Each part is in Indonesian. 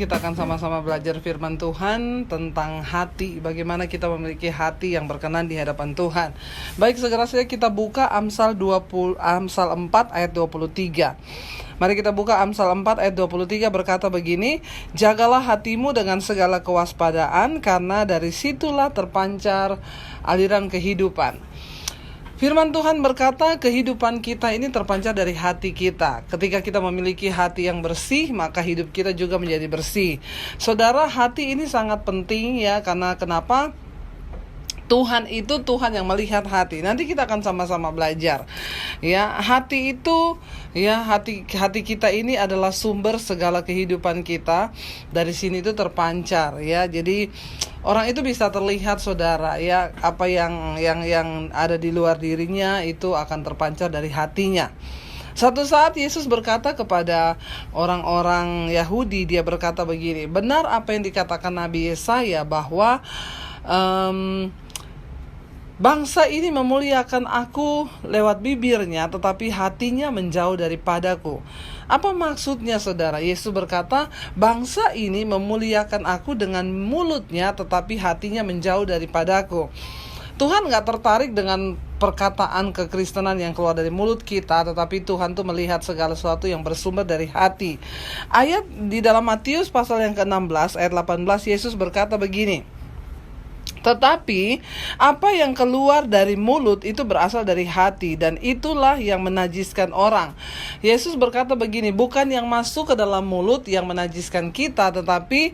kita akan sama-sama belajar firman Tuhan tentang hati. Bagaimana kita memiliki hati yang berkenan di hadapan Tuhan. Baik, segera saja kita buka Amsal 4 ayat 23. Mari kita buka Amsal 4 ayat 23, berkata begini: "Jagalah hatimu dengan segala kewaspadaan, karena dari situlah terpancar aliran kehidupan." Firman Tuhan berkata, kehidupan kita ini terpancar dari hati kita. Ketika kita memiliki hati yang bersih, maka hidup kita juga menjadi bersih. Saudara, hati ini sangat penting ya, karena kenapa? Tuhan itu Tuhan yang melihat hati. Nanti kita akan sama-sama belajar. Ya, hati itu hati kita ini adalah sumber segala kehidupan kita. Dari sini itu terpancar ya. Jadi orang itu bisa terlihat, saudara, ya, apa yang ada di luar dirinya itu akan terpancar dari hatinya. Satu saat Yesus berkata kepada orang-orang Yahudi, dia berkata begini, benar apa yang dikatakan Nabi Yesaya bahwa bangsa ini memuliakan aku lewat bibirnya, tetapi hatinya menjauh daripadaku. Apa maksudnya, saudara? Yesus berkata, bangsa ini memuliakan aku dengan mulutnya, tetapi hatinya menjauh daripadaku. Tuhan gak tertarik dengan perkataan kekristenan yang keluar dari mulut kita, tetapi Tuhan tuh melihat segala sesuatu yang bersumber dari hati. Ayat di dalam Matius pasal yang ke-16 ayat 18, Yesus berkata begini, tetapi apa yang keluar dari mulut itu berasal dari hati, dan itulah yang menajiskan orang. Yesus berkata begini, bukan yang masuk ke dalam mulut yang menajiskan kita, tetapi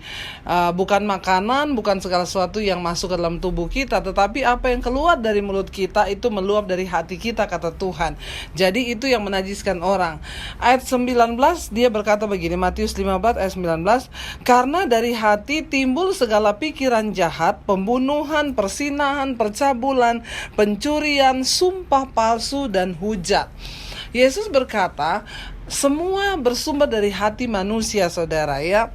bukan makanan, bukan segala sesuatu yang masuk ke dalam tubuh kita, tetapi apa yang keluar dari mulut kita itu meluap dari hati kita, kata Tuhan. Jadi itu yang menajiskan orang. Ayat 19 dia berkata begini, Matius 15 ayat 19, karena dari hati timbul segala pikiran jahat, pembunuhan, persinahan, percabulan, pencurian, sumpah palsu, dan hujat. Yesus berkata, semua bersumber dari hati manusia, saudara, ya.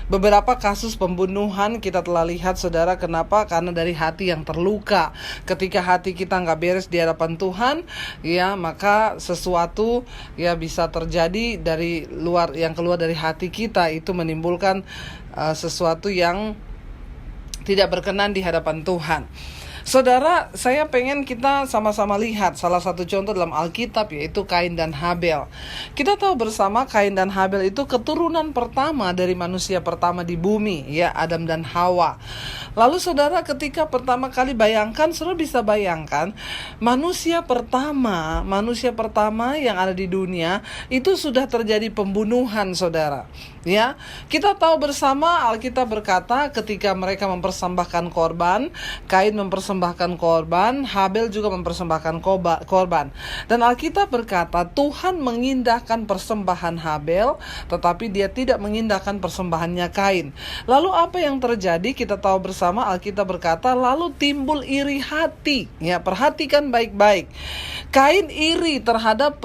Beberapa kasus pembunuhan kita telah lihat, saudara. Kenapa? Karena dari hati yang terluka. Ketika hati kita gak beres di hadapan Tuhan, ya, maka sesuatu ya bisa terjadi dari luar, yang keluar dari hati kita itu menimbulkan sesuatu yang tidak berkenan di hadapan Tuhan. Saudara, saya pengen kita sama-sama lihat salah satu contoh dalam Alkitab, yaitu Kain dan Habel. Kita tahu bersama Kain dan Habel itu keturunan pertama dari manusia pertama di bumi, ya, Adam dan Hawa. Lalu saudara, ketika pertama kali saudara bisa bayangkan manusia pertama yang ada di dunia itu sudah terjadi pembunuhan, saudara. Ya, kita tahu bersama Alkitab berkata ketika mereka mempersembahkan korban, Kain mempersembahkan korban, Habel juga mempersembahkan korban. Dan Alkitab berkata Tuhan mengindahkan persembahan Habel, tetapi dia tidak mengindahkan persembahannya Kain. Lalu apa yang terjadi? Kita tahu bersama Alkitab berkata lalu timbul iri hati. Ya, perhatikan baik-baik. Kain iri terhadap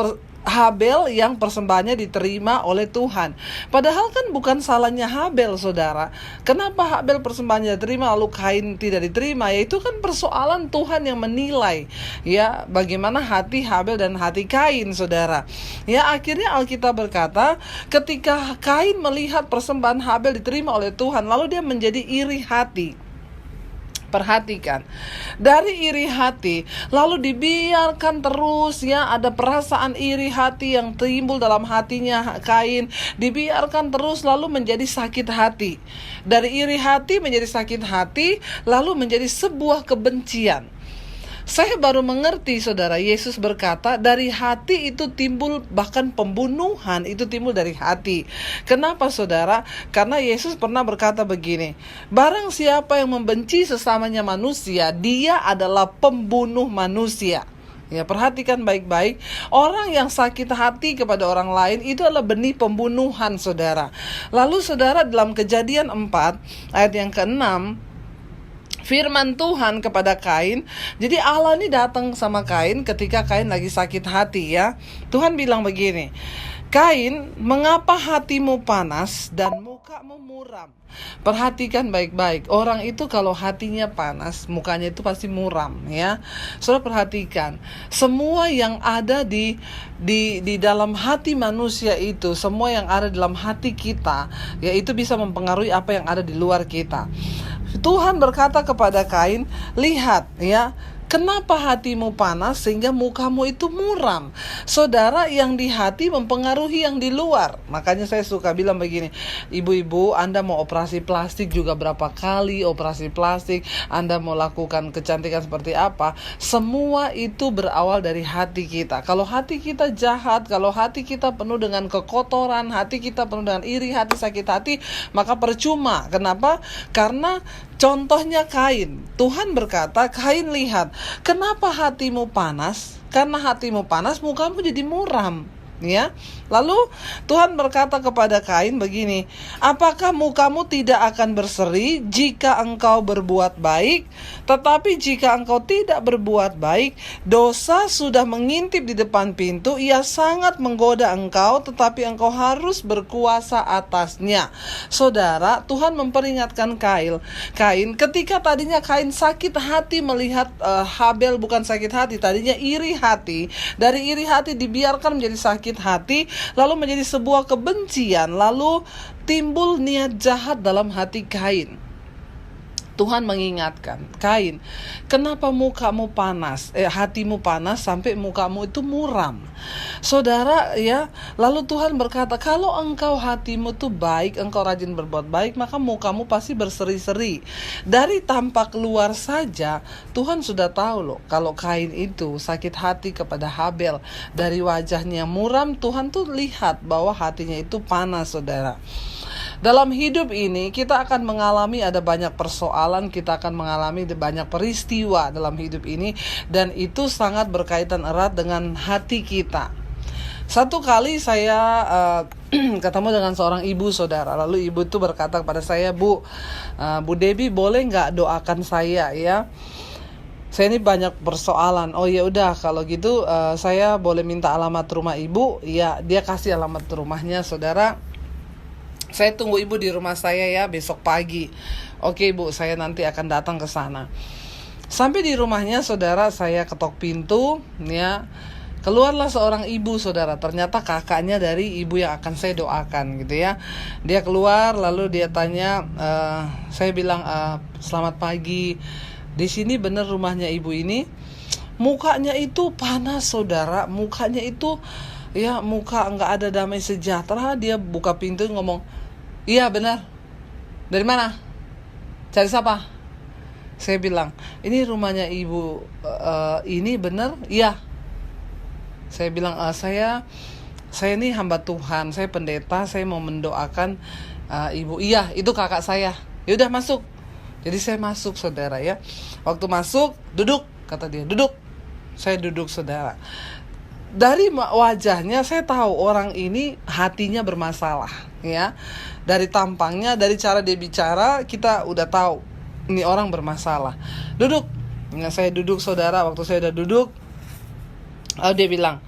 Habel yang persembahannya diterima oleh Tuhan. Padahal kan bukan salahnya Habel, saudara. Kenapa Habel persembahannya diterima lalu Kain tidak diterima? Ya, itu kan persoalan Tuhan yang menilai, ya, bagaimana hati Habel dan hati Kain, saudara. Ya, akhirnya Alkitab berkata ketika Kain melihat persembahan Habel diterima oleh Tuhan, lalu dia menjadi iri hati. Perhatikan, dari iri hati lalu dibiarkan terus, ya, ada perasaan iri hati yang timbul dalam hatinya Kain, dibiarkan terus lalu menjadi sakit hati. Dari iri hati menjadi sakit hati, lalu menjadi sebuah kebencian. Saya baru mengerti, saudara, Yesus berkata dari hati itu timbul, bahkan pembunuhan itu timbul dari hati. Kenapa, saudara? Karena Yesus pernah berkata begini, barang siapa yang membenci sesamanya manusia, dia adalah pembunuh manusia. Ya, perhatikan baik-baik. Orang yang sakit hati kepada orang lain itu adalah benih pembunuhan, saudara. Lalu, saudara, dalam Kejadian 4 ayat yang ke-6, firman Tuhan kepada Kain. Jadi Allah ini datang sama Kain ketika Kain lagi sakit hati, ya. Tuhan bilang begini, Kain, mengapa hatimu panas dan muka mukamu muram. Perhatikan baik-baik. Orang itu kalau hatinya panas, mukanya itu pasti muram, ya. Saudara perhatikan, semua yang ada di dalam hati manusia itu, semua yang ada dalam hati kita, ya itu bisa mempengaruhi apa yang ada di luar kita. Tuhan berkata kepada Kain, lihat ya, kenapa hatimu panas sehingga mukamu itu muram? Saudara, yang di hati mempengaruhi yang di luar. Makanya saya suka bilang begini, ibu-ibu, Anda mau operasi plastik juga berapa kali operasi plastik, Anda mau lakukan kecantikan seperti apa, semua itu berawal dari hati kita. Kalau hati kita jahat, kalau hati kita penuh dengan kekotoran, hati kita penuh dengan iri hati, sakit hati, maka percuma. Kenapa? Karena contohnya Kain. Tuhan berkata, Kain, lihat, kenapa hatimu panas? Karena hatimu panas, mukamu jadi muram. Ya, lalu Tuhan berkata kepada Kain begini, apakah mukamu tidak akan berseri jika engkau berbuat baik? Tetapi jika engkau tidak berbuat baik, dosa sudah mengintip di depan pintu, ia sangat menggoda engkau, tetapi engkau harus berkuasa atasnya. Saudara, Tuhan memperingatkan Kain, ketika tadinya Kain sakit hati melihat Habel, bukan sakit hati, tadinya iri hati. Dari iri hati dibiarkan menjadi sakit hati, lalu menjadi sebuah kebencian, lalu timbul niat jahat dalam hati Kain. Tuhan mengingatkan, Kain, kenapa mukamu panas, hatimu panas sampai mukamu itu muram? Saudara, ya, lalu Tuhan berkata, kalau engkau hatimu tuh baik, engkau rajin berbuat baik, maka mukamu pasti berseri-seri. Dari tampak luar saja, Tuhan sudah tahu loh, kalau Kain itu sakit hati kepada Habel, dari wajahnya muram, Tuhan tuh lihat bahwa hatinya itu panas, saudara. Dalam hidup ini kita akan mengalami ada banyak persoalan, kita akan mengalami banyak peristiwa dalam hidup ini, dan itu sangat berkaitan erat dengan hati kita. Satu kali saya ketemu dengan seorang ibu, saudara. Lalu ibu itu berkata kepada saya, Bu Debbie, boleh nggak doakan saya ya? Saya ini banyak persoalan. Oh ya udah, kalau gitu saya boleh minta alamat rumah ibu? Ya, dia kasih alamat rumahnya, saudara. Saya tunggu ibu di rumah saya ya besok pagi. Oke Bu, saya nanti akan datang ke sana. Sampai di rumahnya, saudara, saya ketok pintu, ya. Keluarlah seorang ibu, saudara. Ternyata kakaknya dari ibu yang akan saya doakan, gitu ya. Dia keluar, lalu dia tanya, saya bilang, selamat pagi. Di sini benar rumahnya ibu ini? Mukanya itu panas, saudara. Mukanya itu, ya, muka nggak ada damai sejahtera. Dia buka pintu ngomong, iya benar. Dari mana? Cari siapa? Saya bilang, ini rumahnya ibu ini benar? Iya. Saya bilang, saya ini hamba Tuhan, saya pendeta, saya mau mendoakan ibu. Iya, itu kakak saya. Yaudah masuk. Jadi saya masuk, saudara ya. Waktu masuk, duduk, kata dia, duduk. Saya duduk, saudara. Dari wajahnya saya tahu orang ini hatinya bermasalah, ya. Dari tampangnya, dari cara dia bicara, kita udah tahu ini orang bermasalah. Duduk. Nah, saya duduk, saudara. Waktu saya udah duduk, dia bilang,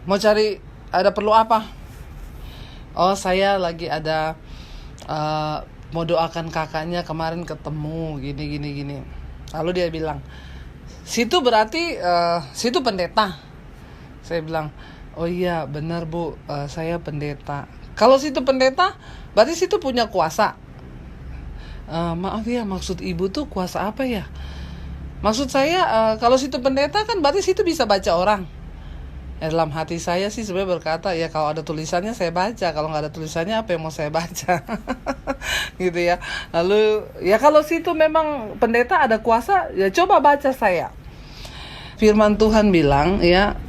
mau cari, ada perlu apa? Oh, saya lagi ada mau doakan kakaknya, kemarin ketemu gini. Lalu dia bilang, situ berarti situ pendeta. Saya bilang, oh iya benar Bu, saya pendeta. Kalau situ pendeta, berarti situ punya kuasa. Maaf ya, maksud ibu tuh kuasa apa ya? Maksud saya, kalau situ pendeta kan berarti situ bisa baca orang. Dalam hati saya sih sebenarnya berkata, ya kalau ada tulisannya saya baca, kalau nggak ada tulisannya apa yang mau saya baca? Gitu ya. Lalu ya kalau situ memang pendeta ada kuasa, ya coba baca saya. Firman Tuhan bilang, ya,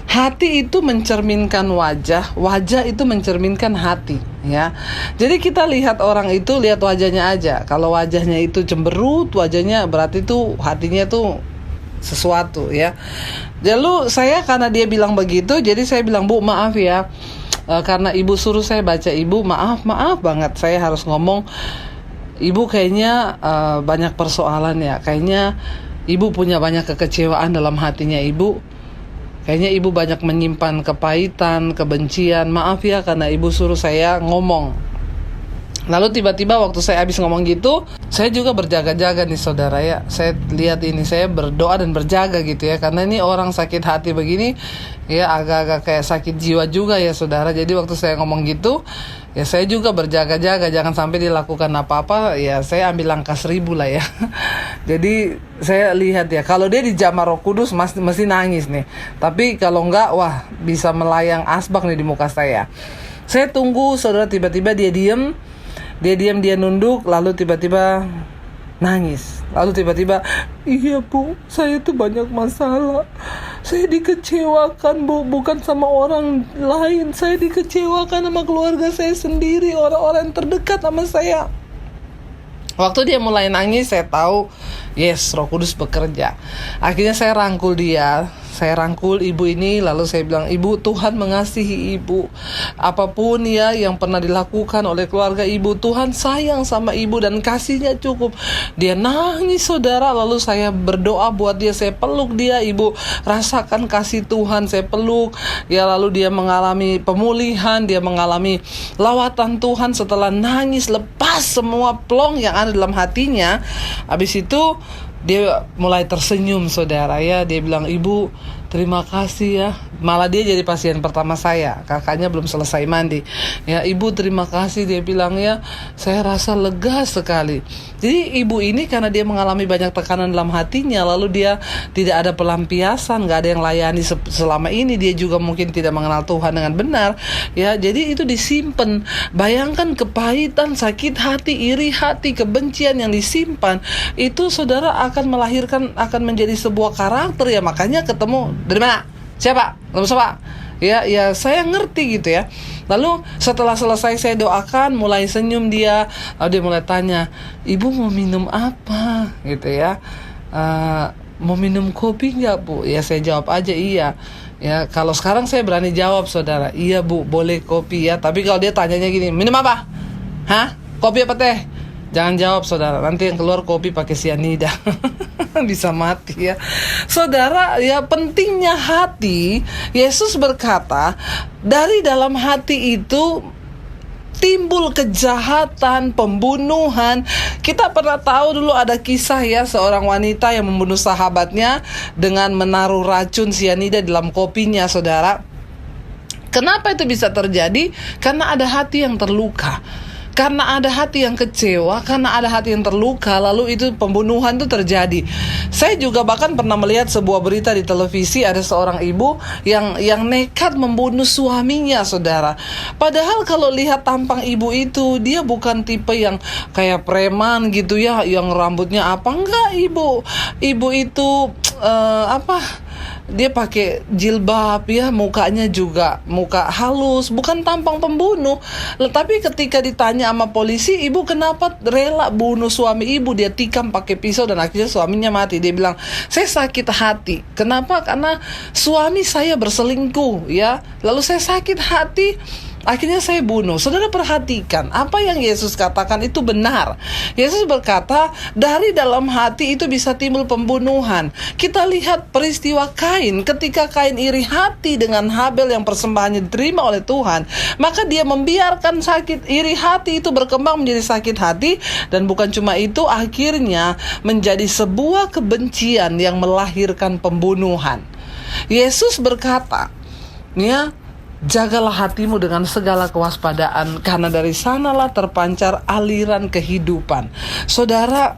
hati itu mencerminkan wajah, wajah itu mencerminkan hati, ya. Jadi kita lihat orang itu, lihat wajahnya aja. Kalau wajahnya itu cemberut, wajahnya berarti tuh hatinya tuh sesuatu, ya. Lalu saya, karena dia bilang begitu, jadi saya bilang, Bu maaf ya, karena ibu suruh saya baca, ibu maaf banget, saya harus ngomong, ibu kayaknya banyak persoalan ya, kayaknya ibu punya banyak kekecewaan dalam hatinya ibu. kayaknya ibu banyak menyimpan kepahitan, kebencian. Maaf ya karena ibu suruh saya ngomong. Lalu tiba-tiba waktu saya habis ngomong gitu, saya juga berjaga-jaga nih saudara ya. Saya lihat ini, saya berdoa dan berjaga gitu ya. Karena ini orang sakit hati begini, ya agak-agak kayak sakit jiwa juga ya saudara. Jadi waktu saya ngomong gitu, ya saya juga berjaga-jaga. Jangan sampai dilakukan apa-apa, ya saya ambil langkah 1000 lah ya. Jadi saya lihat ya, kalau dia dijamah Roh Kudus mesti nangis nih. Tapi kalau enggak, wah bisa melayang asbak nih di muka saya. Saya tunggu saudara, tiba-tiba dia diam, dia nunduk, lalu tiba-tiba nangis. Lalu tiba-tiba, iya bu, saya tuh banyak masalah. Saya dikecewakan bu, bukan sama orang lain. Saya dikecewakan sama keluarga saya sendiri, orang-orang terdekat sama saya. Waktu dia mulai nangis, saya tahu, yes, Roh Kudus bekerja. Akhirnya saya rangkul dia, saya rangkul ibu ini, lalu saya bilang, ibu, Tuhan mengasihi ibu. Apapun ya yang pernah dilakukan oleh keluarga ibu, Tuhan sayang sama ibu dan kasihnya cukup. Dia nangis saudara, lalu saya berdoa buat dia, saya peluk dia, ibu rasakan kasih Tuhan, saya peluk. Ya lalu dia mengalami pemulihan, dia mengalami lawatan Tuhan setelah nangis, lepas semua plong yang ada dalam hatinya. Habis itu dia mulai tersenyum saudara ya. Dia bilang, ibu terima kasih ya. Malah dia jadi pasien pertama saya, kakaknya belum selesai mandi. Ya ibu terima kasih, dia bilang ya, saya rasa lega sekali. Jadi ibu ini karena dia mengalami banyak tekanan dalam hatinya, lalu dia tidak ada pelampiasan, gak ada yang layani selama ini. Dia juga mungkin tidak mengenal Tuhan dengan benar. Ya jadi itu disimpan. Bayangkan kepahitan, sakit hati, iri hati, kebencian yang disimpan, itu saudara akan melahirkan, akan menjadi sebuah karakter ya. Makanya ketemu dari mana? Siapa? Lalu siapa? Ya saya ngerti gitu ya. Lalu setelah selesai saya doakan, mulai senyum dia. Lalu dia mulai tanya, ibu mau minum apa? Gitu ya. Mau minum kopi nggak bu? Ya saya jawab aja iya. Ya kalau sekarang saya berani jawab saudara, iya bu boleh kopi ya. Tapi kalau dia tanyanya gini, minum apa? Hah? Kopi apa teh? Jangan jawab saudara, nanti yang keluar kopi pakai sianida. Bisa mati ya saudara. Ya pentingnya hati. Yesus berkata, dari dalam hati itu timbul kejahatan, pembunuhan. Kita pernah tahu dulu ada kisah ya, seorang wanita yang membunuh sahabatnya dengan menaruh racun sianida dalam kopinya saudara. Kenapa itu bisa terjadi? Karena ada hati yang terluka, karena ada hati yang kecewa, karena ada hati yang terluka, lalu itu pembunuhan itu terjadi. Saya juga bahkan pernah melihat sebuah berita di televisi, ada seorang ibu yang nekat membunuh suaminya saudara. Padahal kalau lihat tampang ibu itu, dia bukan tipe yang kayak preman gitu ya, yang rambutnya apa, enggak. Ibu itu dia pakai jilbab ya, mukanya juga muka halus, bukan tampang pembunuh. Tapi ketika ditanya sama polisi, ibu kenapa rela bunuh suami ibu? Dia tikam pakai pisau dan akhirnya suaminya mati. Dia bilang, saya sakit hati. Kenapa? Karena suami saya berselingkuh ya. Lalu saya sakit hati, akhirnya saya bunuh. Saudara perhatikan, apa yang Yesus katakan itu benar. Yesus berkata, dari dalam hati itu bisa timbul pembunuhan. Kita lihat peristiwa Kain. Ketika Kain iri hati dengan Habel yang persembahannya diterima oleh Tuhan, maka dia membiarkan sakit iri hati itu berkembang menjadi sakit hati. Dan bukan cuma itu, akhirnya menjadi sebuah kebencian yang melahirkan pembunuhan. Yesus berkata, ya, jagalah hatimu dengan segala kewaspadaan, karena dari sanalah terpancar aliran kehidupan. Saudara,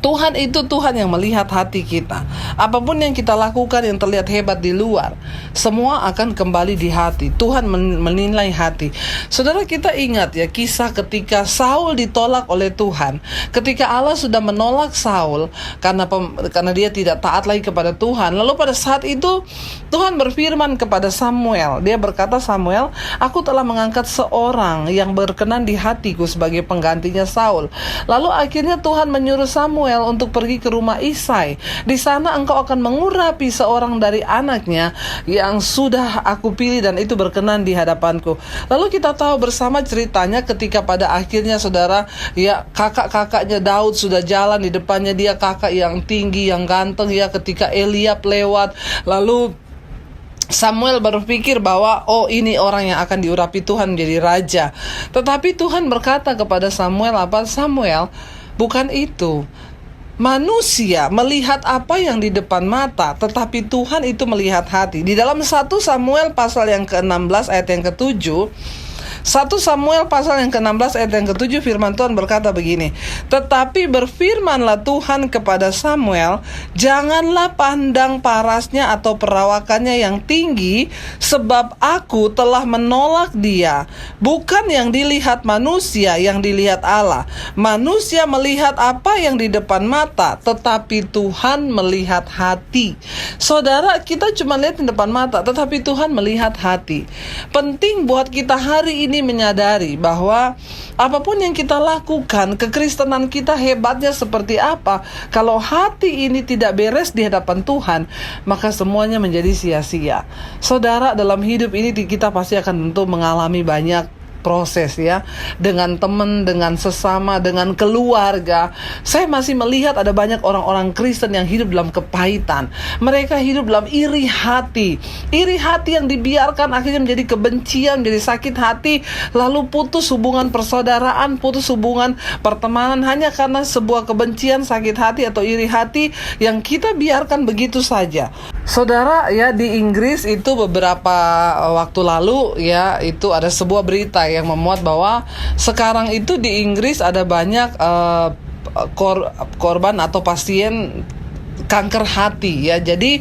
Tuhan itu Tuhan yang melihat hati kita. Apapun yang kita lakukan yang terlihat hebat di luar, semua akan kembali di hati. Tuhan menilai hati. Saudara, kita ingat ya kisah ketika Saul ditolak oleh Tuhan. Ketika Allah sudah menolak Saul karena dia tidak taat lagi kepada Tuhan. Lalu pada saat itu Tuhan berfirman kepada Samuel. Dia berkata, Samuel, aku telah mengangkat seorang yang berkenan di hatiku sebagai penggantinya Saul. Lalu akhirnya Tuhan menyuruh Samuel untuk pergi ke rumah Isai. Di sana engkau akan mengurapi seorang dari anaknya yang sudah aku pilih dan itu berkenan di hadapanku. Lalu kita tahu bersama ceritanya ketika pada akhirnya saudara, ya kakak-kakaknya Daud sudah jalan di depannya dia, kakak yang tinggi, yang ganteng ya, ketika Eliab lewat, lalu Samuel berpikir bahwa ini orang yang akan diurapi Tuhan menjadi raja. Tetapi Tuhan berkata kepada Samuel, Samuel, bukan itu. Manusia melihat apa yang di depan mata, tetapi Tuhan itu melihat hati. Di dalam 1 Samuel pasal yang ke-16 ayat yang ke-7, 1 Samuel pasal yang ke-16 ayat yang ke-7, firman Tuhan berkata begini, tetapi berfirmanlah Tuhan kepada Samuel, janganlah pandang parasnya atau perawakannya yang tinggi, sebab aku telah menolak dia. Bukan yang dilihat manusia, yang dilihat Allah. Manusia melihat apa yang di depan mata, tetapi Tuhan melihat hati. Saudara, kita cuma lihat di depan mata, tetapi Tuhan melihat hati. Penting buat kita hari ini menyadari bahwa apapun yang kita lakukan, kekristenan kita hebatnya seperti apa, kalau hati ini tidak beres di hadapan Tuhan, maka semuanya menjadi sia-sia. Saudara, dalam hidup ini kita pasti akan tentu mengalami banyak proses ya, dengan teman, dengan sesama, dengan keluarga. Saya masih melihat ada banyak orang-orang Kristen yang hidup dalam kepahitan. Mereka hidup dalam iri hati yang dibiarkan akhirnya menjadi kebencian, menjadi sakit hati, lalu putus hubungan persaudaraan, putus hubungan pertemanan hanya karena sebuah kebencian, sakit hati atau iri hati yang kita biarkan begitu saja. Saudara, ya, di Inggris itu beberapa waktu lalu ya, itu ada sebuah berita yang memuat bahwa sekarang itu di Inggris ada banyak korban atau pasien kanker hati ya. Jadi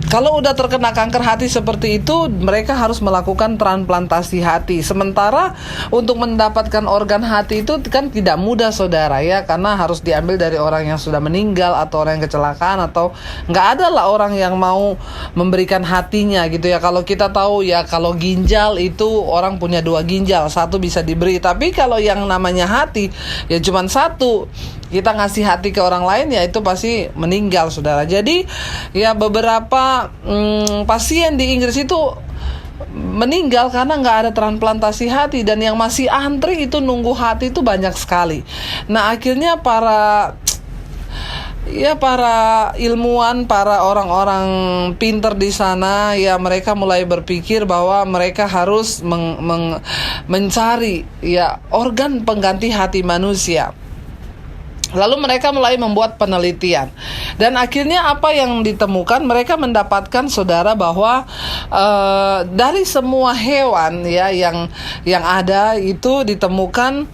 kalau udah terkena kanker hati seperti itu, mereka harus melakukan transplantasi hati. Sementara untuk mendapatkan organ hati itu kan tidak mudah, saudara ya, karena harus diambil dari orang yang sudah meninggal atau orang yang kecelakaan, atau nggak ada lah orang yang mau memberikan hatinya gitu ya. Kalau kita tahu ya, kalau ginjal itu orang punya 2 ginjal, 1 bisa diberi. Tapi kalau yang namanya hati ya cuma 1. Kita ngasih hati ke orang lain ya itu pasti meninggal, saudara. Jadi ya beberapa pasien di Inggris itu meninggal karena nggak ada transplantasi hati, dan yang masih antri itu nunggu hati itu banyak sekali. Nah, akhirnya para ilmuwan, para orang-orang pinter di sana ya, mereka mulai berpikir bahwa mereka harus mencari ya organ pengganti hati manusia. Lalu mereka mulai membuat penelitian, dan akhirnya apa yang ditemukan, mereka mendapatkan, saudara, bahwa dari semua hewan ya yang ada itu ditemukan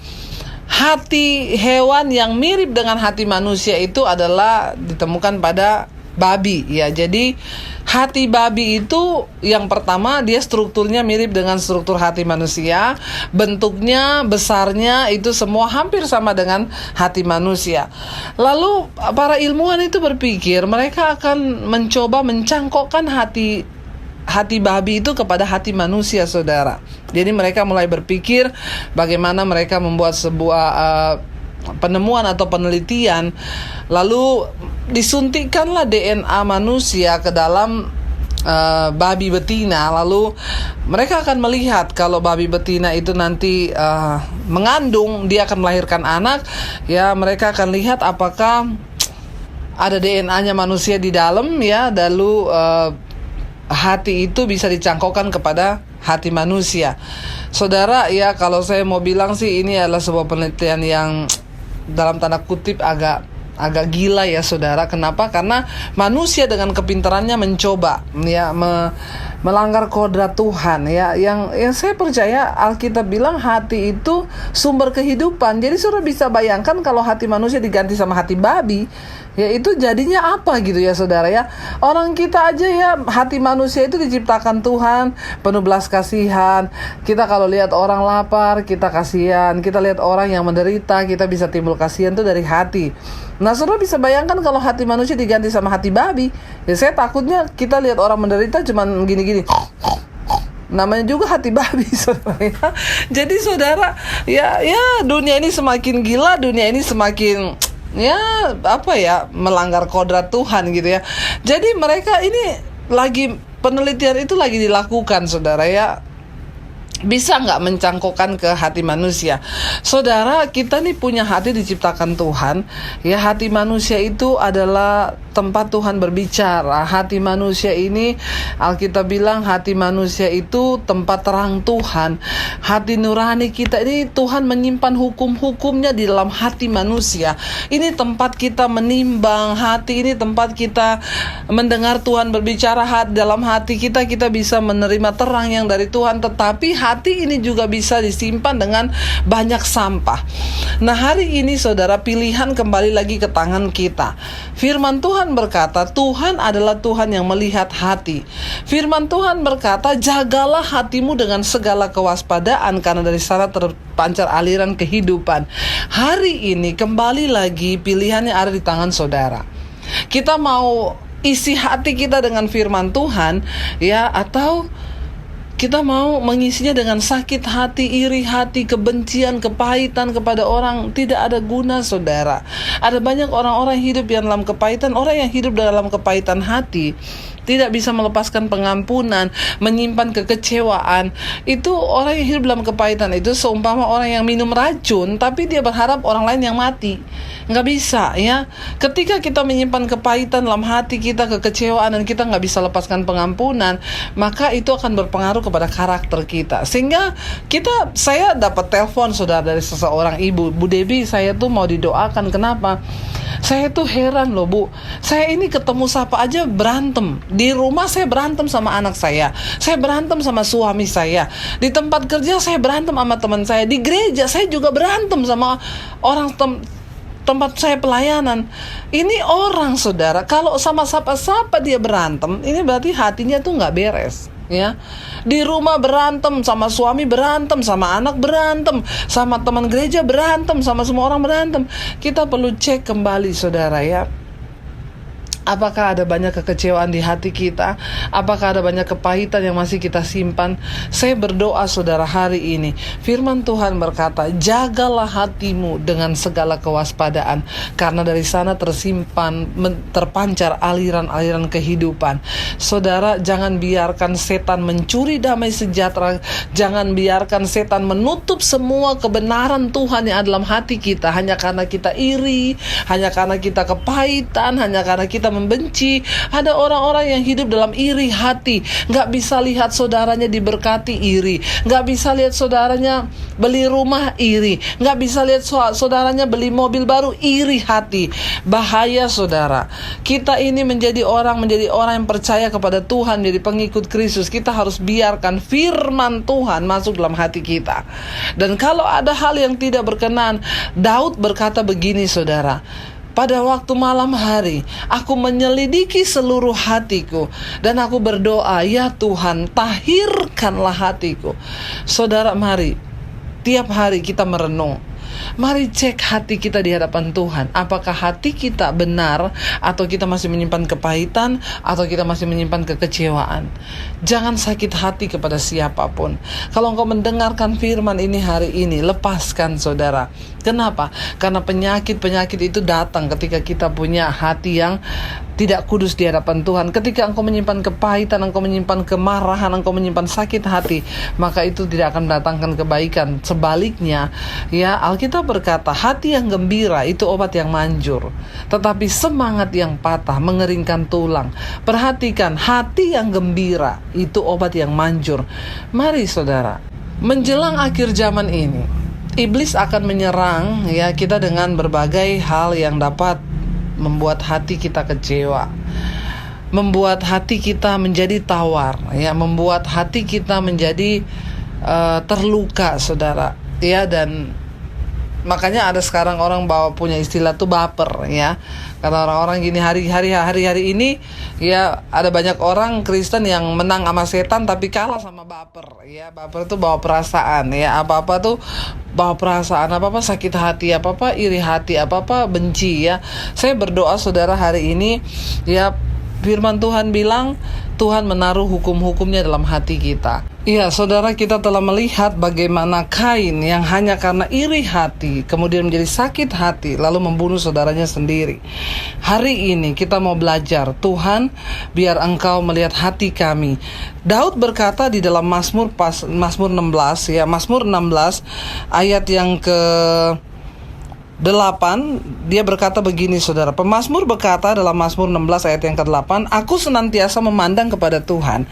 hati hewan yang mirip dengan hati manusia itu adalah ditemukan pada babi ya. Jadi hati babi itu yang pertama, dia strukturnya mirip dengan struktur hati manusia, bentuknya, besarnya itu semua hampir sama dengan hati manusia. Lalu para ilmuwan itu berpikir mereka akan mencoba mencangkokkan hati babi itu kepada hati manusia, saudara. Jadi mereka mulai berpikir bagaimana mereka membuat sebuah penemuan atau penelitian, lalu disuntikkanlah DNA manusia ke dalam babi betina. Lalu mereka akan melihat kalau babi betina itu nanti mengandung, dia akan melahirkan anak ya, mereka akan lihat apakah ada DNA-nya manusia di dalam ya, lalu hati itu bisa dicangkokkan kepada hati manusia. Saudara ya, kalau saya mau bilang sih ini adalah sebuah penelitian yang dalam tanda kutip agak gila ya, saudara. Kenapa? Karena manusia dengan kepintarannya mencoba ya melanggar kodrat Tuhan ya. Yang saya percaya Alkitab bilang hati itu sumber kehidupan. Jadi saudara bisa bayangkan kalau hati manusia diganti sama hati babi, ya itu jadinya apa gitu ya, saudara ya. Orang kita aja ya, hati manusia itu diciptakan Tuhan penuh belas kasihan. Kita kalau lihat orang lapar, kita kasihan. Kita lihat orang yang menderita, kita bisa timbul kasihan itu dari hati. Nah, saudara bisa bayangkan kalau hati manusia diganti sama hati babi, ya saya takutnya kita lihat orang menderita cuman gini-gini. Namanya juga hati babi, saudara ya. Jadi saudara, ya dunia ini semakin gila, dunia ini semakin melanggar kodrat Tuhan gitu ya. Jadi mereka ini penelitian itu lagi dilakukan, saudara ya. Bisa nggak mencangkokkan ke hati manusia? Saudara, kita nih punya hati diciptakan Tuhan ya. Hati manusia itu adalah tempat Tuhan berbicara. Hati manusia ini, Alkitab bilang hati manusia itu tempat terang Tuhan. Hati nurani kita ini Tuhan menyimpan hukum-hukumnya di dalam hati manusia. Ini tempat kita menimbang hati, ini tempat kita mendengar Tuhan berbicara. Dalam hati kita bisa menerima terang yang dari Tuhan. Tetapi hati ini juga bisa disimpan dengan banyak sampah. Nah, hari ini saudara, pilihan kembali lagi ke tangan kita. Firman Tuhan berkata, Tuhan adalah Tuhan yang melihat hati. Firman Tuhan berkata, jagalah hatimu dengan segala kewaspadaan, karena dari sana terpancar aliran kehidupan. Hari ini kembali lagi pilihannya ada di tangan saudara. Kita mau isi hati kita dengan firman Tuhan, ya, atau kita mau mengisinya dengan sakit hati, iri hati, kebencian, kepahitan kepada orang. Tidak ada guna, saudara. Ada banyak orang-orang hidup yang dalam kepahitan. Orang yang hidup dalam kepahitan hati tidak bisa melepaskan pengampunan, menyimpan kekecewaan. Itu orang yang hidup dalam kepahitan itu seumpama orang yang minum racun, tapi dia berharap orang lain yang mati. Nggak bisa, ya. Ketika kita menyimpan kepahitan dalam hati kita, kekecewaan, dan kita nggak bisa lepaskan pengampunan, maka itu akan berpengaruh kepada karakter kita. Sehingga saya dapat telepon, saudara, dari seseorang ibu, Bu Debbie, saya tuh mau didoakan. Kenapa? Saya tuh heran loh, Bu. Saya ini ketemu siapa aja berantem. Di rumah saya berantem sama anak saya berantem sama suami saya. Di tempat kerja saya berantem sama teman saya. Di gereja saya juga berantem sama orang tempat saya pelayanan. Ini orang, saudara, kalau sama siapa dia berantem, ini berarti hatinya tuh nggak beres, ya. Di rumah berantem, sama suami berantem, sama anak berantem, sama teman gereja berantem, sama semua orang berantem. Kita perlu cek kembali, saudara, ya. Apakah ada banyak kekecewaan di hati kita? Apakah ada banyak kepahitan yang masih kita simpan? Saya berdoa, saudara, hari ini firman Tuhan berkata, jagalah hatimu dengan segala kewaspadaan, karena dari sana terpancar aliran-aliran kehidupan. Saudara, jangan biarkan setan mencuri damai sejahtera. Jangan biarkan setan menutup semua kebenaran Tuhan yang ada dalam hati kita, hanya karena kita iri, hanya karena kita kepahitan, hanya karena kita membenci. Ada orang-orang yang hidup dalam iri hati, nggak bisa lihat saudaranya diberkati, iri. Nggak bisa lihat saudaranya beli rumah, iri. Nggak bisa lihat saudaranya beli mobil baru, iri hati. Bahaya, saudara. Kita ini menjadi orang yang percaya kepada Tuhan, menjadi pengikut Kristus. Kita harus biarkan firman Tuhan masuk dalam hati kita. Dan kalau ada hal yang tidak berkenan, Daud berkata begini, saudara, pada waktu malam hari, aku menyelidiki seluruh hatiku, dan aku berdoa, ya Tuhan, tahirkanlah hatiku. Saudara, mari, tiap hari kita merenung. Mari cek hati kita di hadapan Tuhan. Apakah hati kita benar, atau kita masih menyimpan kepahitan, atau kita masih menyimpan kekecewaan? Jangan sakit hati kepada siapapun. Kalau engkau mendengarkan firman ini hari ini, lepaskan, saudara. Kenapa? Karena penyakit-penyakit itu datang ketika kita punya hati yang tidak kudus di hadapan Tuhan. Ketika engkau menyimpan kepahitan, engkau menyimpan kemarahan, engkau menyimpan sakit hati, maka itu tidak akan mendatangkan kebaikan. Sebaliknya, ya, Alkitab berkata, hati yang gembira itu obat yang manjur, tetapi semangat yang patah mengeringkan tulang. Perhatikan, hati yang gembira itu obat yang manjur. Mari, saudara, menjelang akhir zaman ini, iblis akan menyerang, ya, kita dengan berbagai hal yang dapat membuat hati kita kecewa, membuat hati kita menjadi tawar, ya, membuat hati kita menjadi terluka, saudara, ya. Dan makanya ada sekarang orang punya istilah tuh baper, ya. Karena orang-orang gini hari-hari ini, ya, ada banyak orang Kristen yang menang sama setan tapi kalah sama baper, ya. Baper itu bawa perasaan, ya. Apa-apa tuh bawa perasaan, apa-apa sakit hati, apa-apa iri hati, apa-apa benci, ya. Saya berdoa, saudara, hari ini, ya, firman Tuhan bilang Tuhan menaruh hukum-hukumnya dalam hati kita. Iya, saudara, kita telah melihat bagaimana Kain yang hanya karena iri hati kemudian menjadi sakit hati lalu membunuh saudaranya sendiri. Hari ini kita mau belajar, Tuhan, biar Engkau melihat hati kami. Daud berkata di dalam Mazmur 16, ya, Mazmur 16 ayat yang ke 8, dia berkata begini saudara. Pemazmur berkata dalam Mazmur 16 ayat yang ke-8, aku senantiasa memandang kepada Tuhan,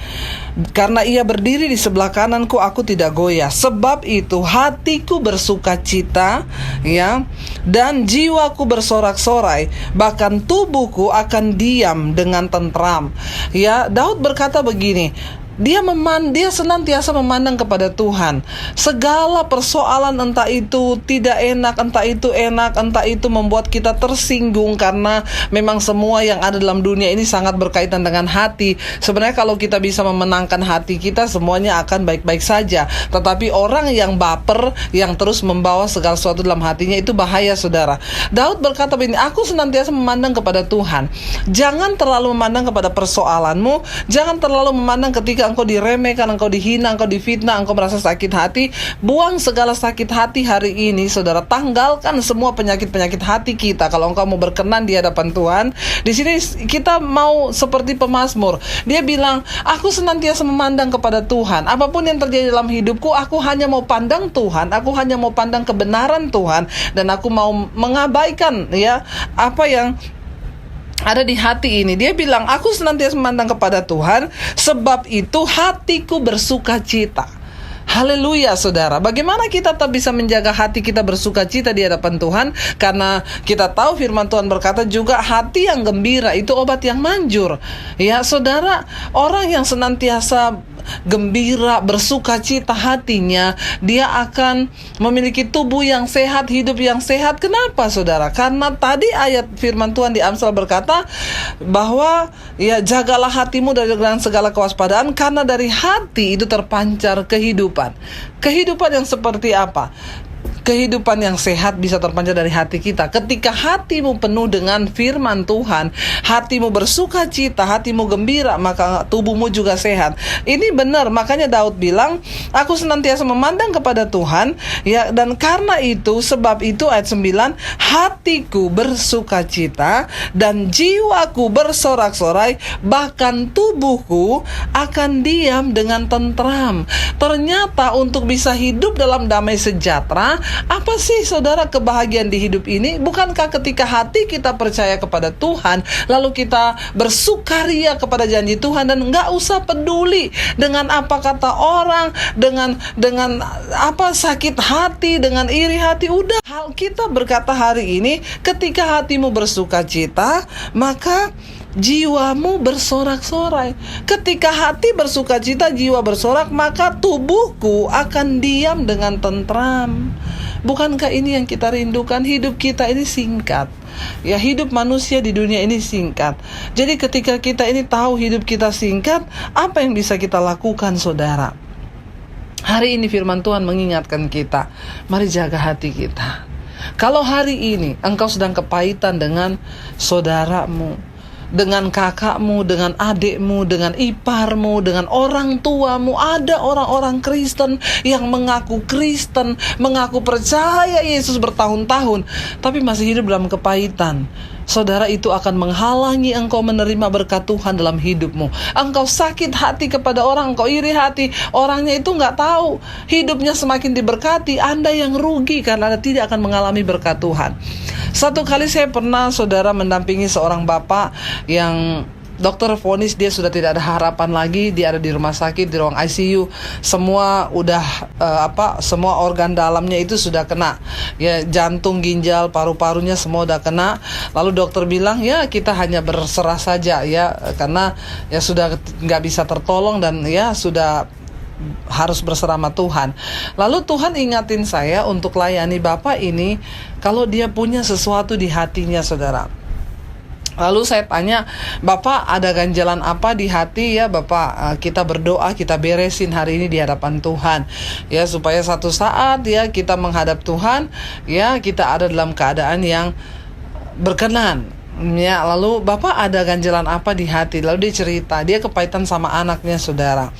karena Ia berdiri di sebelah kananku, aku tidak goyah. Sebab itu hatiku bersuka cita, ya, dan jiwaku bersorak-sorai, bahkan tubuhku akan diam dengan tentram. Ya, Daud berkata begini, dia senantiasa memandang kepada Tuhan. Segala persoalan, entah itu tidak enak, entah itu membuat kita tersinggung, karena memang semua yang ada dalam dunia ini sangat berkaitan dengan hati. Sebenarnya kalau kita bisa memenangkan hati kita, semuanya akan baik-baik saja. Tetapi orang yang baper, yang terus membawa segala sesuatu dalam hatinya, itu bahaya saudara. Daud berkata begini, aku senantiasa memandang kepada Tuhan. Jangan terlalu memandang kepada persoalanmu. Jangan terlalu memandang ketika engkau diremehkan, engkau dihina, engkau difitnah, engkau merasa sakit hati. Buang segala sakit hati hari ini saudara. Tanggalkan semua penyakit-penyakit hati kita. Kalau engkau mau berkenan di hadapan Tuhan, di sini kita mau seperti pemazmur. Dia bilang, aku senantiasa memandang kepada Tuhan. Apapun yang terjadi dalam hidupku, aku hanya mau pandang Tuhan. Aku hanya mau pandang kebenaran Tuhan, dan aku mau mengabaikan ya apa yang ada di hati ini. Dia bilang, aku senantiasa memandang kepada Tuhan, sebab itu hatiku bersuka cita. Haleluya saudara. Bagaimana kita tetap bisa menjaga hati kita bersuka cita di hadapan Tuhan? Karena kita tahu firman Tuhan berkata juga, hati yang gembira itu obat yang manjur. Ya saudara, orang yang senantiasa gembira, bersuka cita hatinya, dia akan memiliki tubuh yang sehat, hidup yang sehat. Kenapa saudara? Karena tadi ayat firman Tuhan di Amsal berkata bahwa ya, jagalah hatimu dengan segala kewaspadaan, karena dari hati itu terpancar kehidupan. Kehidupan yang seperti apa? Kehidupan yang sehat bisa terpancar dari hati kita. Ketika hatimu penuh dengan firman Tuhan, hatimu bersuka cita, hatimu gembira, maka tubuhmu juga sehat. Ini benar, makanya Daud bilang, aku senantiasa memandang kepada Tuhan, ya, dan karena itu, sebab itu ayat 9, hatiku bersuka cita dan jiwaku bersorak-sorai, bahkan tubuhku akan diam dengan tentram. Ternyata untuk bisa hidup dalam damai sejahtera, apa sih saudara kebahagiaan di hidup ini? Bukankah ketika hati kita percaya kepada Tuhan, lalu kita bersukaria kepada janji Tuhan, dan nggak usah peduli dengan apa kata orang, dengan apa sakit hati, dengan iri hati. Udah, hal kita berkata hari ini, ketika hatimu bersuka cita, maka jiwamu bersorak-sorai. Ketika hati bersuka cita, jiwa bersorak, maka tubuhku akan diam dengan tentram. Bukankah ini yang kita rindukan? Hidup kita ini singkat. Ya, hidup manusia di dunia ini singkat. Jadi ketika kita ini tahu hidup kita singkat, apa yang bisa kita lakukan saudara? Hari ini firman Tuhan mengingatkan kita, mari jaga hati kita. Kalau hari ini engkau sedang kepahitan dengan saudaramu, dengan kakakmu, dengan adikmu, dengan iparmu, dengan orang tuamu. Ada orang-orang Kristen yang mengaku Kristen, mengaku percaya Yesus bertahun-tahun, tapi masih hidup dalam kepahitan. Saudara, itu akan menghalangi engkau menerima berkat Tuhan dalam hidupmu. Engkau sakit hati kepada orang, engkau iri hati, orangnya itu nggak tahu, hidupnya semakin diberkati, Anda yang rugi karena Anda tidak akan mengalami berkat Tuhan. Satu kali saya pernah saudara mendampingi seorang bapak yang dokter vonis dia sudah tidak ada harapan lagi. Dia ada di rumah sakit, di ruang ICU. Semua udah semua organ dalamnya itu sudah kena. Ya, jantung, ginjal, paru-parunya semua udah kena. Lalu dokter bilang, ya kita hanya berserah saja ya, karena ya sudah nggak bisa tertolong dan ya sudah harus berserah sama Tuhan. Lalu Tuhan ingatin saya untuk layani bapak ini kalau dia punya sesuatu di hatinya saudara. Lalu saya tanya, Bapak ada ganjalan apa di hati ya Bapak? Kita berdoa, kita beresin hari ini di hadapan Tuhan. Ya, supaya satu saat ya kita menghadap Tuhan, ya kita ada dalam keadaan yang berkenan. Ya, lalu Bapak ada ganjalan apa di hati? Lalu dia cerita, dia kepahitan sama anaknya, saudara.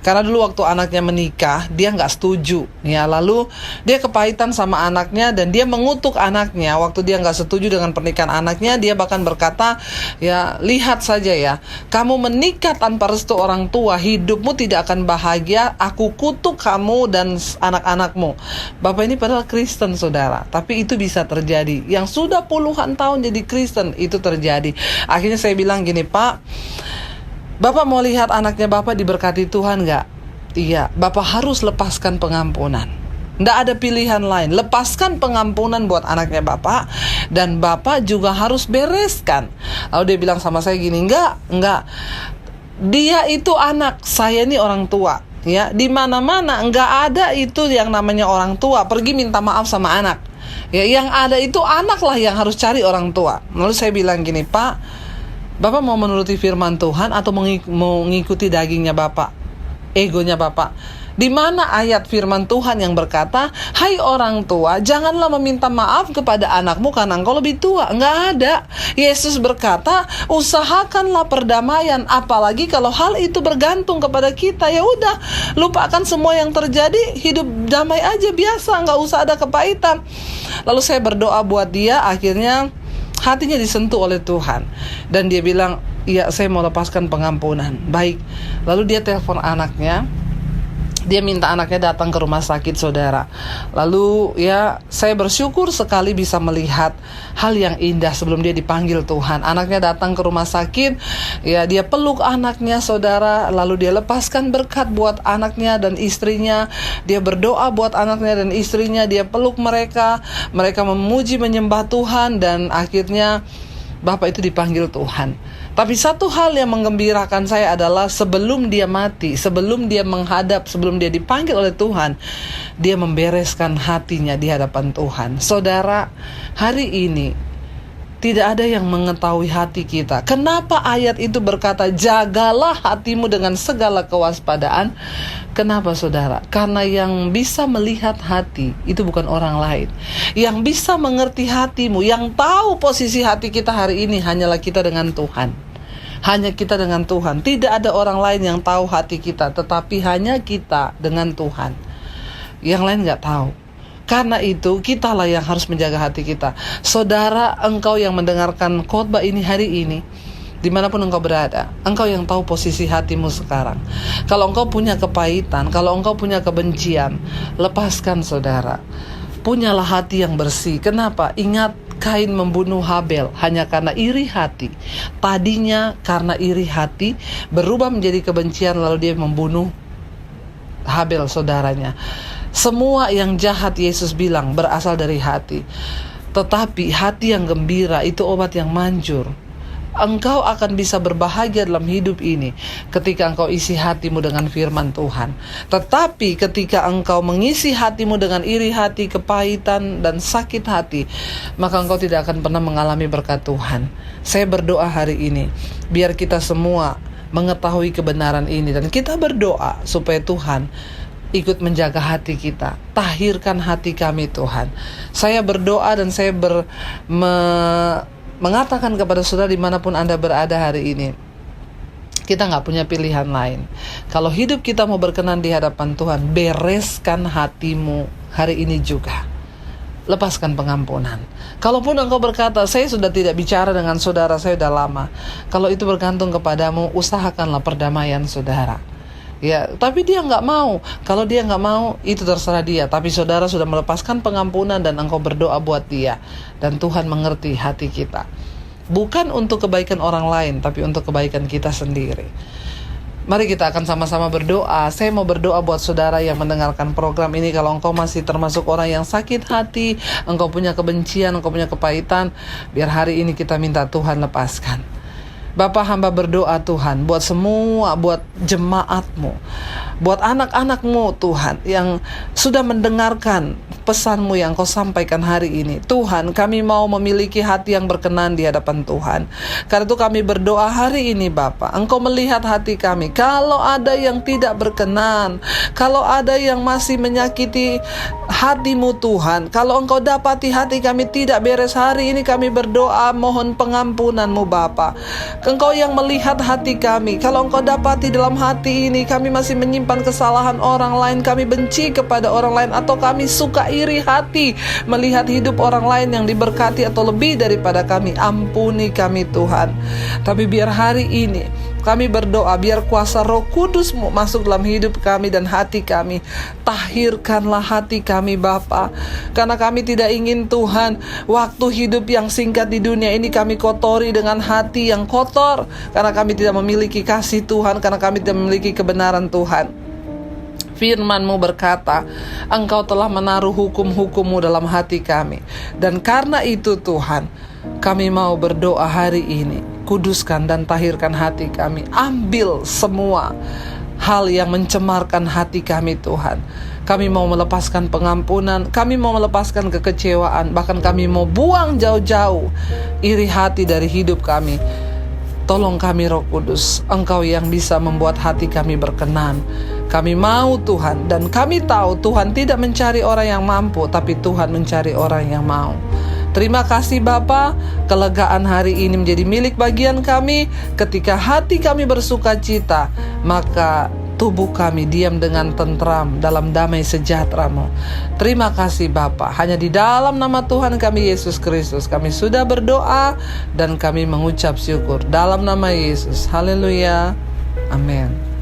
Karena dulu waktu anaknya menikah, dia nggak setuju. Ya, lalu dia kepahitan sama anaknya dan dia mengutuk anaknya. Waktu dia nggak setuju dengan pernikahan anaknya, dia bahkan berkata, ya lihat saja ya, kamu menikah tanpa restu orang tua, hidupmu tidak akan bahagia. Aku kutuk kamu dan anak-anakmu. Bapak ini padahal Kristen, saudara, tapi itu bisa terjadi. Yang sudah puluhan tahun jadi Kristen, itu terjadi. Akhirnya saya bilang gini, Pak, Bapak mau lihat anaknya Bapak diberkati Tuhan gak? Iya, Bapak harus lepaskan pengampunan. Nggak ada pilihan lain. Lepaskan pengampunan buat anaknya Bapak, dan Bapak juga harus bereskan. Lalu dia bilang sama saya gini, enggak. Dia itu anak, saya ini orang tua. Ya, di mana-mana nggak ada itu yang namanya orang tua pergi minta maaf sama anak. Ya, yang ada itu anak lah yang harus cari orang tua. Lalu saya bilang gini, Pak, Bapak mau menuruti firman Tuhan atau mengikuti dagingnya Bapak, egonya Bapak? Di mana ayat firman Tuhan yang berkata, hai orang tua, janganlah meminta maaf kepada anakmu karena engkau lebih tua? Nggak ada. Yesus berkata, usahakanlah perdamaian, apalagi kalau hal itu bergantung kepada kita. Ya udah, lupakan semua yang terjadi, hidup damai aja biasa, nggak usah ada kepahitan. Lalu saya berdoa buat dia, akhirnya hatinya disentuh oleh Tuhan. Dan dia bilang, iya saya mau lepaskan pengampunan. Baik. Lalu dia telepon anaknya. Dia minta anaknya datang ke rumah sakit, saudara. Lalu ya saya bersyukur sekali bisa melihat hal yang indah sebelum dia dipanggil Tuhan. Anaknya datang ke rumah sakit, ya dia peluk anaknya, saudara. Lalu dia lepaskan berkat buat anaknya dan istrinya. Dia berdoa buat anaknya dan istrinya. Dia peluk mereka. Mereka memuji menyembah Tuhan, dan akhirnya Bapak itu dipanggil Tuhan. Tapi satu hal yang menggembirakan saya adalah sebelum dia mati, sebelum dia menghadap, sebelum dia dipanggil oleh Tuhan, dia membereskan hatinya di hadapan Tuhan. Saudara, hari ini tidak ada yang mengetahui hati kita. Kenapa ayat itu berkata, jagalah hatimu dengan segala kewaspadaan? Kenapa, saudara? Karena yang bisa melihat hati itu bukan orang lain. Yang bisa mengerti hatimu, yang tahu posisi hati kita hari ini hanyalah kita dengan Tuhan. Hanya kita dengan Tuhan. Tidak ada orang lain yang tahu hati kita, tetapi hanya kita dengan Tuhan. Yang lain gak tahu. Karena itu kitalah yang harus menjaga hati kita. Saudara, engkau yang mendengarkan khotbah ini hari ini, dimanapun engkau berada, engkau yang tahu posisi hatimu sekarang. Kalau engkau punya kepahitan, kalau engkau punya kebencian, lepaskan, saudara. Punyalah hati yang bersih. Kenapa? Ingat, Kain membunuh Habel hanya karena iri hati. Tadinya karena iri hati berubah menjadi kebencian, lalu dia membunuh Habel, saudaranya. Semua yang jahat, Yesus bilang, berasal dari hati. Tetapi hati yang gembira itu obat yang manjur. Engkau akan bisa berbahagia dalam hidup ini ketika engkau isi hatimu dengan firman Tuhan. Tetapi ketika engkau mengisi hatimu dengan iri hati, kepahitan, dan sakit hati, maka engkau tidak akan pernah mengalami berkat Tuhan. Saya berdoa hari ini, biar kita semua mengetahui kebenaran ini, dan kita berdoa supaya Tuhan ikut menjaga hati kita. Tahirkan hati kami, Tuhan. Saya berdoa dan saya mengatakan kepada saudara dimanapun Anda berada hari ini, kita gak punya pilihan lain. Kalau hidup kita mau berkenan di hadapan Tuhan, bereskan hatimu hari ini juga. Lepaskan pengampunan. Kalaupun engkau berkata, saya sudah tidak bicara dengan saudara, saya sudah lama. Kalau itu bergantung kepadamu, usahakanlah perdamaian saudara. Ya, tapi dia nggak mau. Kalau dia nggak mau, itu terserah dia. Tapi saudara sudah melepaskan pengampunan dan engkau berdoa buat dia, dan Tuhan mengerti hati kita. Bukan untuk kebaikan orang lain, tapi untuk kebaikan kita sendiri. Mari kita akan sama-sama berdoa. Saya mau berdoa buat saudara yang mendengarkan program ini. Kalau engkau masih termasuk orang yang sakit hati, engkau punya kebencian, engkau punya kepahitan, biar hari ini kita minta Tuhan lepaskan. Bapa, hamba berdoa Tuhan, buat semua, buat jemaatmu, buat anak-anakmu Tuhan, yang sudah mendengarkan pesan-Mu yang Kau sampaikan hari ini. Tuhan, kami mau memiliki hati yang berkenan di hadapan Tuhan. Karena itu kami berdoa hari ini Bapa, Engkau melihat hati kami. Kalau ada yang tidak berkenan, kalau ada yang masih menyakiti hati-Mu Tuhan, kalau Engkau dapati hati kami tidak beres hari ini, kami berdoa mohon pengampunan-Mu Bapa. Engkau yang melihat hati kami. Kalau Engkau dapati dalam hati ini kami masih menyimpan kesalahan orang lain, kami benci kepada orang lain, atau kami suka iri hati melihat hidup orang lain yang diberkati atau lebih daripada kami, ampuni kami Tuhan. Tapi biar hari ini kami berdoa, biar kuasa Roh Kudus-Mu masuk dalam hidup kami dan hati kami. Tahirkanlah hati kami Bapa, karena kami tidak ingin Tuhan waktu hidup yang singkat di dunia ini kami kotori dengan hati yang kotor, karena kami tidak memiliki kasih Tuhan, karena kami tidak memiliki kebenaran Tuhan. Firman-Mu berkata, Engkau telah menaruh hukum-hukum-Mu dalam hati kami. Dan karena itu Tuhan, kami mau berdoa hari ini, kuduskan dan tahirkan hati kami. Ambil semua hal yang mencemarkan hati kami Tuhan. Kami mau melepaskan pengampunan, kami mau melepaskan kekecewaan, bahkan kami mau buang jauh-jauh iri hati dari hidup kami. Tolong kami Roh Kudus, Engkau yang bisa membuat hati kami berkenan. Kami mau Tuhan, dan kami tahu Tuhan tidak mencari orang yang mampu, tapi Tuhan mencari orang yang mau. Terima kasih Bapa, kelegaan hari ini menjadi milik bagian kami. Ketika hati kami bersuka cita, maka tubuh kami diam dengan tentram dalam damai sejahtera-Mu. Terima kasih Bapa, hanya di dalam nama Tuhan kami Yesus Kristus kami sudah berdoa dan kami mengucap syukur dalam nama Yesus. Haleluya. Amin.